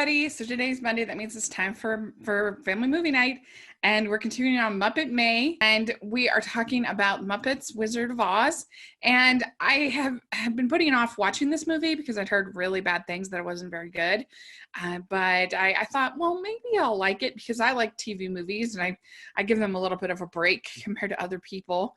everybody. So today's Monday. That means it's time for family movie night. And we're continuing on Muppet May. And we are talking about Muppets Wizard of Oz. And I have been putting off watching this movie because I'd heard really bad things that it wasn't very good. But I thought, well, maybe I'll like it because I like TV movies and I give them a little bit of a break compared to other people.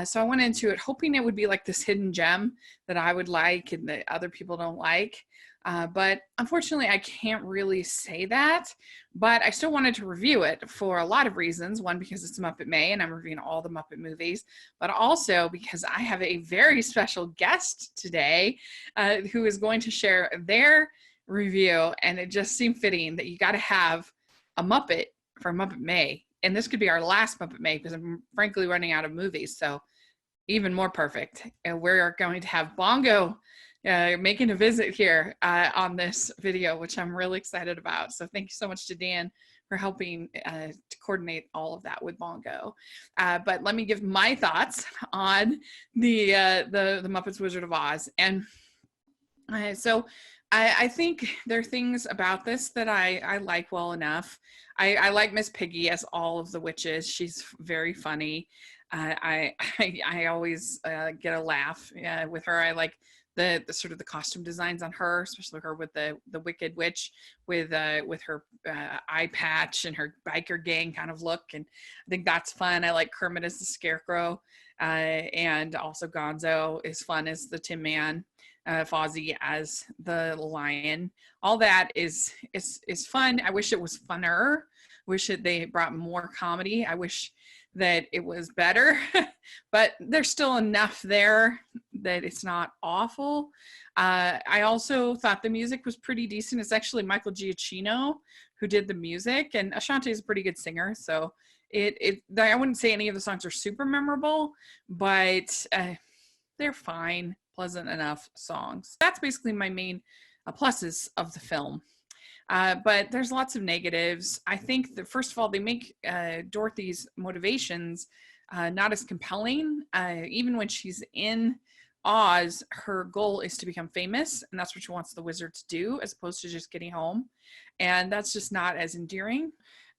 So I went into it hoping it would be like this hidden gem that I would like and that other people don't like. But unfortunately, I can't really say that. But I still wanted to review it for a lot of reasons. One, because it's Muppet May and I'm reviewing all the Muppet movies. But also because I have a very special guest today who is going to share their review. And it just seemed fitting that you got to have a Muppet for Muppet May. And this could be our last Muppet May because I'm frankly running out of movies. So even more perfect. And we're going to have Bongo making a visit here on this video, which I'm really excited about. So thank you so much to Dan for helping to coordinate all of that with Bongo. But let me give my thoughts on the Muppets Wizard of Oz. And so I think there are things about this that I like well enough. I like Miss Piggy as all of the witches. She's very funny. I always get a laugh with her. I like the sort of the costume designs on her, especially her with the Wicked Witch with her eye patch and her biker gang kind of look, and I think that's fun. I like Kermit as the Scarecrow, and also Gonzo is fun as the Tin Man, Fozzie as the Lion. All that is fun. I wish it was funner. Wish that they brought more comedy. I wish that it was better, but there's still enough there that it's not awful. I also thought the music was pretty decent. It's actually Michael Giacchino who did the music, and Ashanti is a pretty good singer. So I wouldn't say any of the songs are super memorable, but they're fine, pleasant enough songs. That's basically my main pluses of the film. But there's lots of negatives. I think that, first of all, they make Dorothy's motivations not as compelling. Even when she's in Oz, her goal is to become famous, and that's what she wants the wizard to do, as opposed to just getting home. And that's just not as endearing.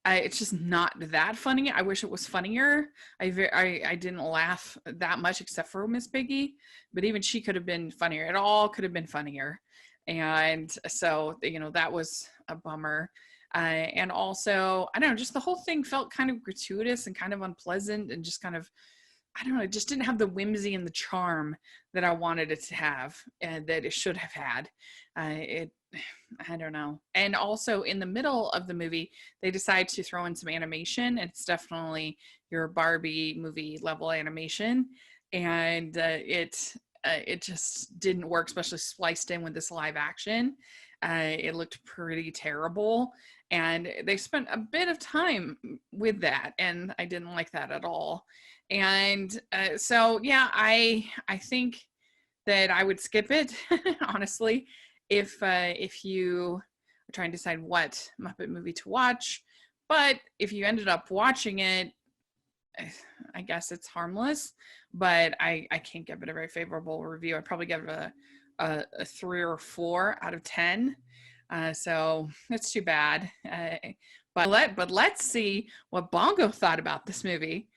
It's just not that funny. I wish it was funnier. I didn't laugh that much except for Miss Piggy, but even she could have been funnier. It all could have been funnier. And so, that was a bummer. And also, I don't know, just the whole thing felt kind of gratuitous and kind of unpleasant and just kind of, I don't know, it just didn't have the whimsy and the charm that I wanted it to have and that it should have had. I don't know. And also in the middle of the movie, they decide to throw in some animation. It's definitely your Barbie movie level animation. And it just didn't work, especially spliced in with this live action. It looked pretty terrible. And they spent a bit of time with that, and I didn't like that at all. And so, yeah, I think that I would skip it, honestly, if you are trying to decide what Muppet movie to watch. But if you ended up watching it, I guess it's harmless, but I can't give it a very favorable review. I'd probably give it a 3 or 4 out of 10. So it's too bad. But let's see what Bongo thought about this movie.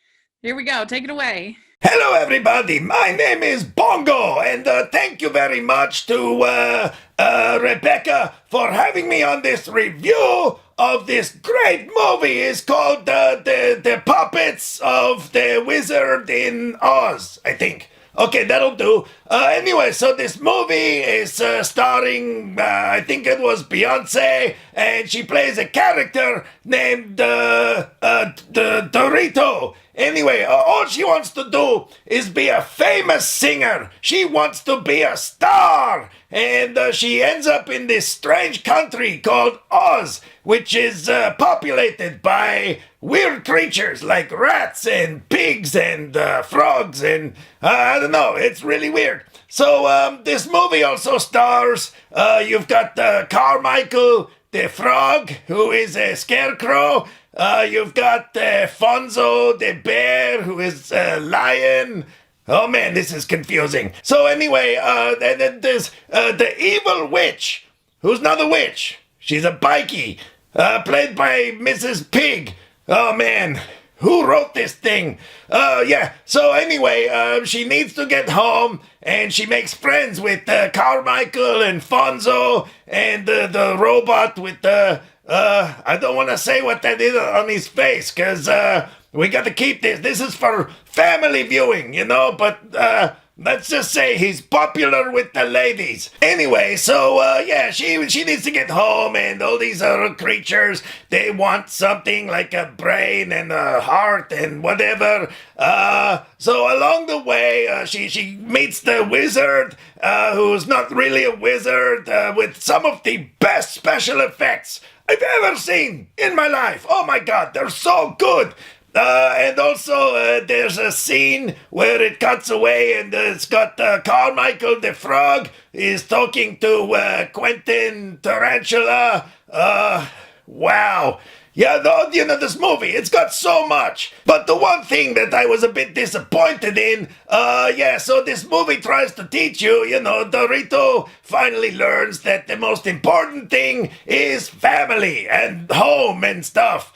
Here we go. Take it away. Hello everybody, my name is Bongo, and thank you very much to Rebecca for having me on this review of this great movie. It's called the Puppets of the Wizard in Oz, I think. Okay, that'll do. Anyway, so this movie is starring, I think it was Beyonce, and she plays a character named Dorito. Anyway, all she wants to do is be a famous singer. She wants to be a star. And she ends up in this strange country called Oz, which is populated by weird creatures like rats and pigs and frogs and I don't know, it's really weird. So this movie also stars, you've got Carmichael the Frog, who is a scarecrow. You've got Fonzo the Bear, who is a lion. Oh man, this is confusing. So anyway, then there's the evil witch, who's not a witch. She's a bikie, played by Mrs. Pig. Oh man, who wrote this thing? Yeah, so anyway, she needs to get home, and she makes friends with Carmichael and Fonzo, and the robot with the, I don't want to say what that is on his face, because we got to keep this. This is for family viewing, you know, but let's just say he's popular with the ladies. Anyway, so yeah, she needs to get home, and all these other creatures, they want something like a brain and a heart and whatever. So along the way, she meets the wizard, who's not really a wizard, with some of the best special effects I've ever seen in my life. Oh my God, they're so good. And also, there's a scene where it cuts away, and it's got Carmichael the Frog is talking to Quentin Tarantula. Wow. Yeah, you know, this movie, it's got so much. But the one thing that I was a bit disappointed in, yeah, so this movie tries to teach you, you know, Dorito finally learns that the most important thing is family and home and stuff,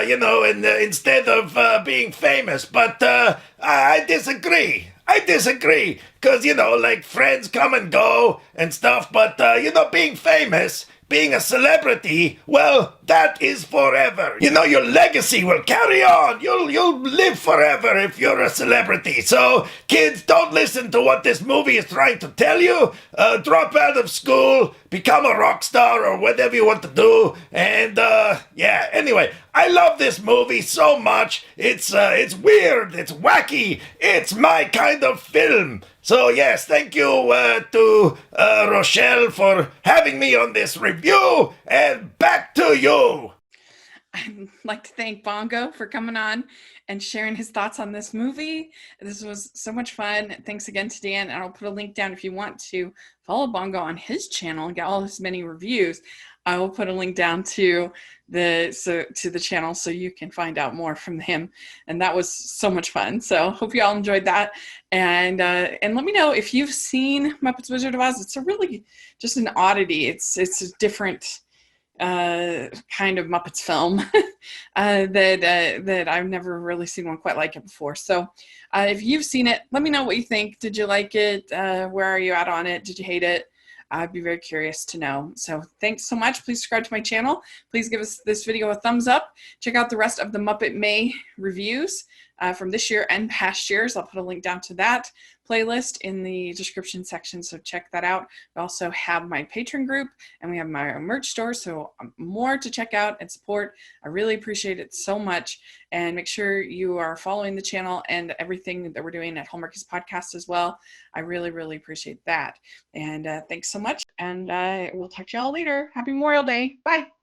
you know, and instead of being famous. But I disagree. I disagree, because, you know, like, friends come and go and stuff, but, you know, being famous, being a celebrity, well, that is forever. You know, your legacy will carry on. You'll live forever if you're a celebrity. So, kids, don't listen to what this movie is trying to tell you. Drop out of school, become a rock star or whatever you want to do. And, yeah, anyway, I love this movie so much. It's weird, it's wacky, it's my kind of film. So yes, thank you to Rochelle for having me on this review, and back to you. I'd like to thank Bongo for coming on and sharing his thoughts on this movie. This was so much fun. Thanks again to Dan, and I'll put a link down if you want to follow Bongo on his channel and get all his many reviews. I will put a link down to the channel so you can find out more from him. And that was so much fun. So hope you all enjoyed that. And let me know if you've seen Muppets Wizard of Oz. It's a really just an oddity. It's a different kind of Muppets film that I've never really seen one quite like it before. So if you've seen it, let me know what you think. Did you like it? Where are you at on it? Did you hate it? I'd be very curious to know. So thanks so much. Please subscribe to my channel. Please give this video a thumbs up. Check out the rest of the Muppet May reviews from this year and past years. I'll put a link down to that playlist in the description section, so check that out. We also have my Patreon group, and we have my merch store, so more to check out and support. I really appreciate it so much, and make sure you are following the channel and everything that we're doing at Hallmarkies Podcast as well. I really, really appreciate that. And thanks so much, and we'll talk to y'all later. Happy Memorial Day. Bye.